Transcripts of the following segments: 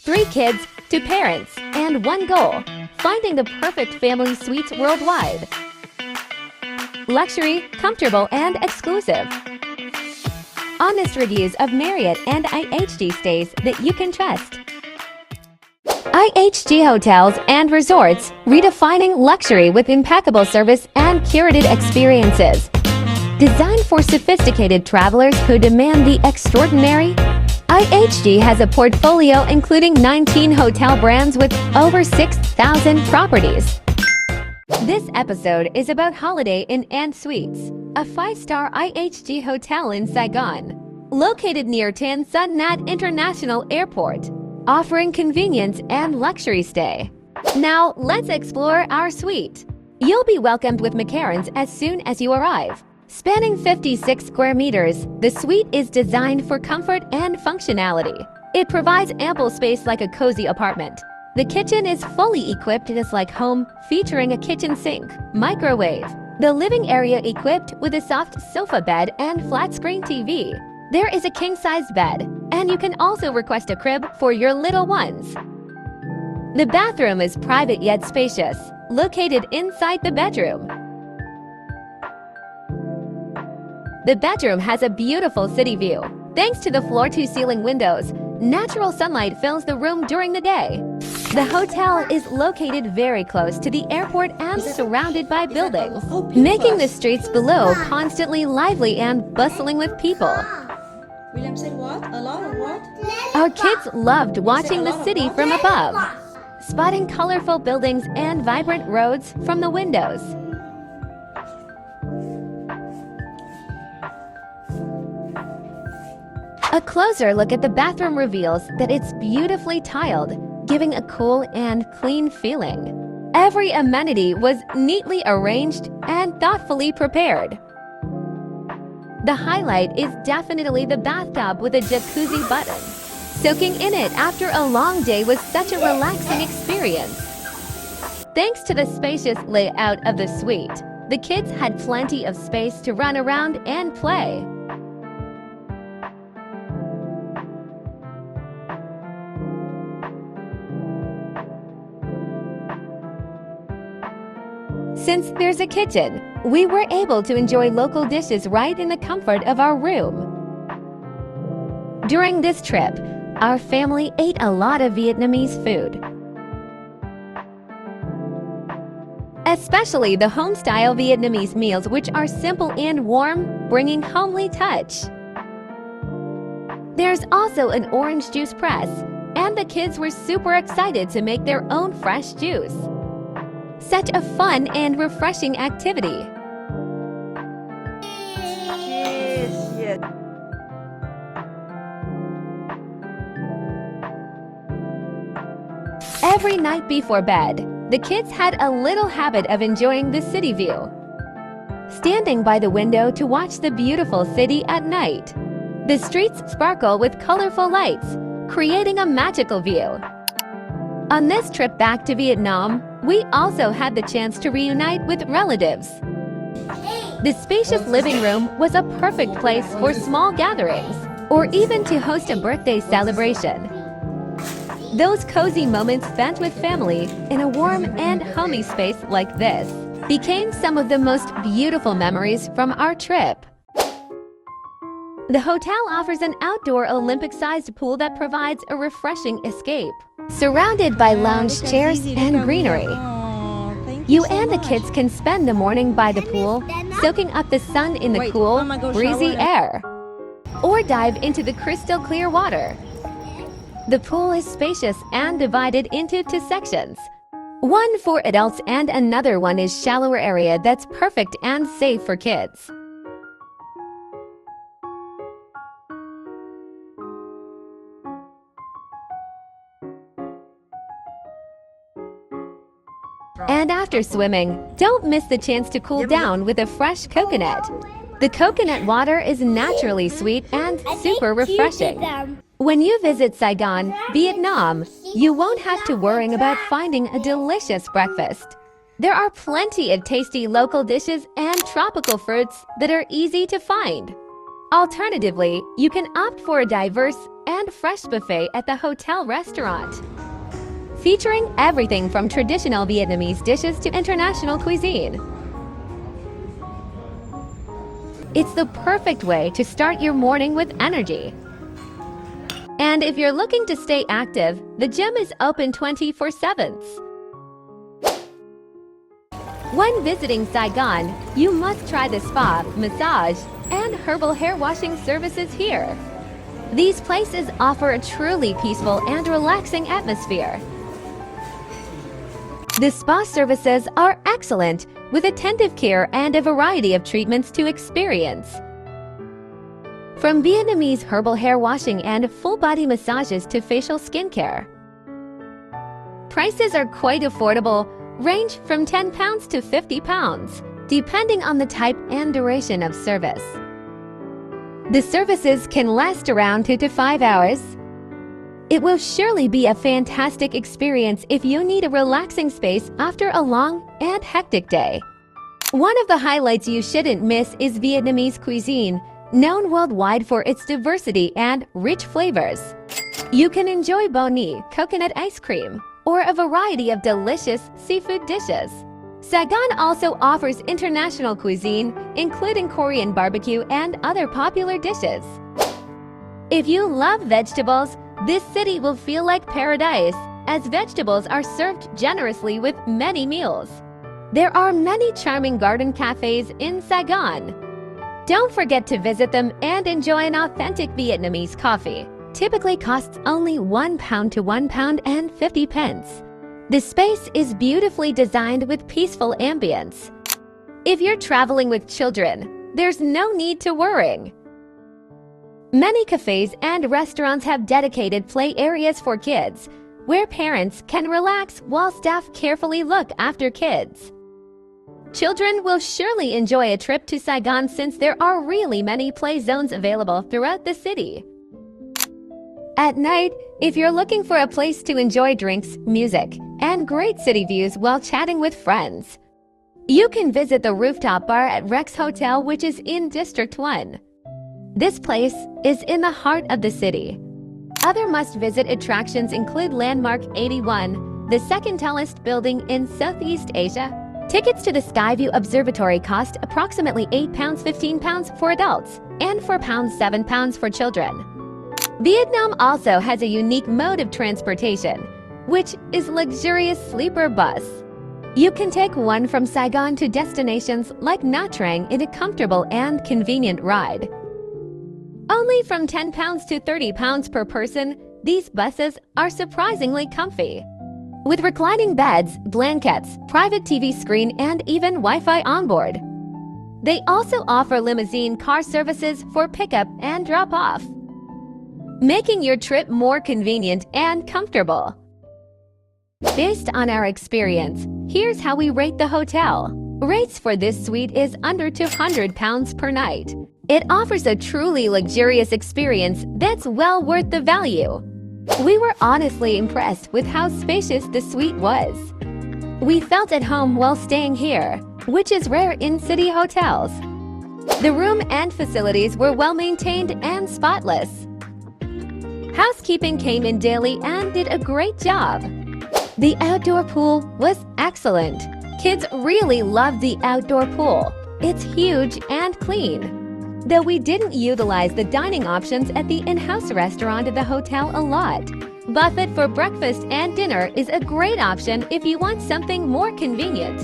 3 kids, 2 parents, and 1 goal: finding the perfect family suites worldwide. Luxury, comfortable, and exclusive. Honest reviews of Marriott and IHG stays that you can trust. IHG Hotels and Resorts, redefining luxury with impeccable service and curated experiences. Designed for sophisticated travelers who demand the extraordinary, IHG has a portfolio including 19 hotel brands with over 6,000 properties. This episode is about Holiday Inn Suites, a 5-star IHG hotel in Saigon, located near Tan Son Nhat International Airport, offering convenience and luxury stay. Now, let's explore our suite. You'll be welcomed with macarons as soon as you arrive. Spanning 56 square meters, the suite is designed for comfort and functionality. It provides ample space like a cozy apartment. The kitchen is fully equipped just like home, featuring a kitchen sink, microwave. The living area equipped with a soft sofa bed and flat-screen TV. There is a king-size bed, and you can also request a crib for your little ones. The bathroom is private yet spacious, located inside the bedroom. The bedroom has a beautiful city view. Thanks to the floor-to-ceiling windows, natural sunlight fills the room during the day. The hotel is located very close to the airport and surrounded by buildings, making the streets below constantly lively and bustling with people. William said what? A lot of what? Our kids loved watching the city from above, spotting colorful buildings and vibrant roads from the windows. A closer look at the bathroom reveals that it's beautifully tiled, giving a cool and clean feeling. Every amenity was neatly arranged and thoughtfully prepared. The highlight is definitely the bathtub with a jacuzzi button. Soaking in it after a long day was such a relaxing experience. Thanks to the spacious layout of the suite, the kids had plenty of space to run around and play. Since there's a kitchen, we were able to enjoy local dishes right in the comfort of our room. During this trip, our family ate a lot of Vietnamese food, especially the home-style Vietnamese meals, which are simple and warm, bringing homely touch. There's also an orange juice press, and the kids were super excited to make their own fresh juice. Such a fun and refreshing activity. Yes. Every night before bed, the kids had a little habit of enjoying the city view, standing by the window to watch the beautiful city at night. The streets sparkle with colorful lights, creating a magical view. On this trip back to Vietnam, we also had the chance to reunite with relatives. The spacious living room was a perfect place for small gatherings, or even to host a birthday celebration. Those cozy moments spent with family in a warm and homey space like this became some of the most beautiful memories from our trip. The hotel offers an outdoor Olympic-sized pool that provides a refreshing escape. Surrounded by lounge chairs and greenery, you and the kids can spend the morning by the pool, soaking up the sun in the cool, breezy air, or dive into the crystal clear water. The pool is spacious and divided into 2 sections. One for adults and another one is shallower area that's perfect and safe for kids. And after swimming, don't miss the chance to cool down with a fresh coconut. The coconut water is naturally sweet and super refreshing. When you visit Saigon, Vietnam, you won't have to worry about finding a delicious breakfast. There are plenty of tasty local dishes and tropical fruits that are easy to find. Alternatively, you can opt for a diverse, and fresh buffet at the hotel restaurant, featuring everything from traditional Vietnamese dishes to international cuisine. It's the perfect way to start your morning with energy. And if you're looking to stay active, the gym is open 24/7. When visiting Saigon, you must try the spa, massage, and herbal hair washing services here. These places offer a truly peaceful and relaxing atmosphere. The spa services are excellent, with attentive care and a variety of treatments to experience. From Vietnamese herbal hair washing and full-body massages to facial skincare. Prices are quite affordable, range from £10 to £50, depending on the type and duration of service. The services can last around 2 to 5 hours. It will surely be a fantastic experience if you need a relaxing space after a long and hectic day. One of the highlights you shouldn't miss is Vietnamese cuisine, known worldwide for its diversity and rich flavors. You can enjoy bánh mì, coconut ice cream, or a variety of delicious seafood dishes. Saigon also offers international cuisine, including Korean barbecue and other popular dishes. If you love vegetables, this city will feel like paradise, as vegetables are served generously with many meals. There are many charming garden cafes in Saigon. Don't forget to visit them and enjoy an authentic Vietnamese coffee. Typically costs only £1 to £1.50. The space is beautifully designed with peaceful ambience. If you're traveling with children, there's no need to worry. Many cafes and restaurants have dedicated play areas for kids, where parents can relax while staff carefully look after kids. Children will surely enjoy a trip to Saigon since there are really many play zones available throughout the city. At night, if you're looking for a place to enjoy drinks, music, and great city views while chatting with friends, you can visit the Rooftop bar at Rex Hotel, which is in District 1. This place is in the heart of the city. Other must-visit attractions include Landmark 81, the second tallest building in Southeast Asia. Tickets to the Skyview Observatory cost approximately £8, £15 for adults, and £4, £7 for children. Vietnam also has a unique mode of transportation, which is luxurious sleeper bus. You can take one from Saigon to destinations like Nha Trang in a comfortable and convenient ride. Only from £10 to £30 per person, these buses are surprisingly comfy. With reclining beds, blankets, private TV screen, and even Wi-Fi on board. They also offer limousine car services for pickup and drop-off, making your trip more convenient and comfortable. Based on our experience, here's how we rate the hotel. Rates for this suite is under £200 per night. It offers a truly luxurious experience that's well worth the value. We were honestly impressed with how spacious the suite was. We felt at home while staying here, which is rare in city hotels. The room and facilities were well maintained and spotless. Housekeeping came in daily and did a great job. The outdoor pool was excellent. Kids really loved the outdoor pool. It's huge and clean. Though we didn't utilize the dining options at the in-house restaurant at the hotel a lot. Buffet for breakfast and dinner is a great option if you want something more convenient.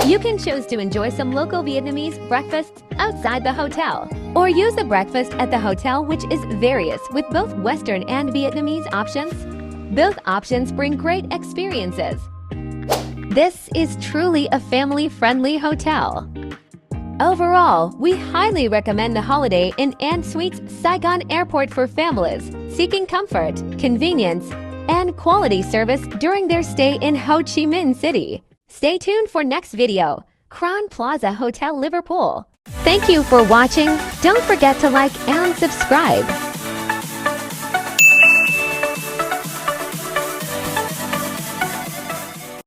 You can choose to enjoy some local Vietnamese breakfasts outside the hotel, or use the breakfast at the hotel, which is various with both Western and Vietnamese options. Both options bring great experiences. This is truly a family-friendly hotel. Overall, we highly recommend the Holiday Inn Suites Saigon Airport for families seeking comfort, convenience, and quality service during their stay in Ho Chi Minh City. Stay tuned for next video, Crown Plaza Hotel Liverpool. Thank you for watching. Don't forget to like and subscribe.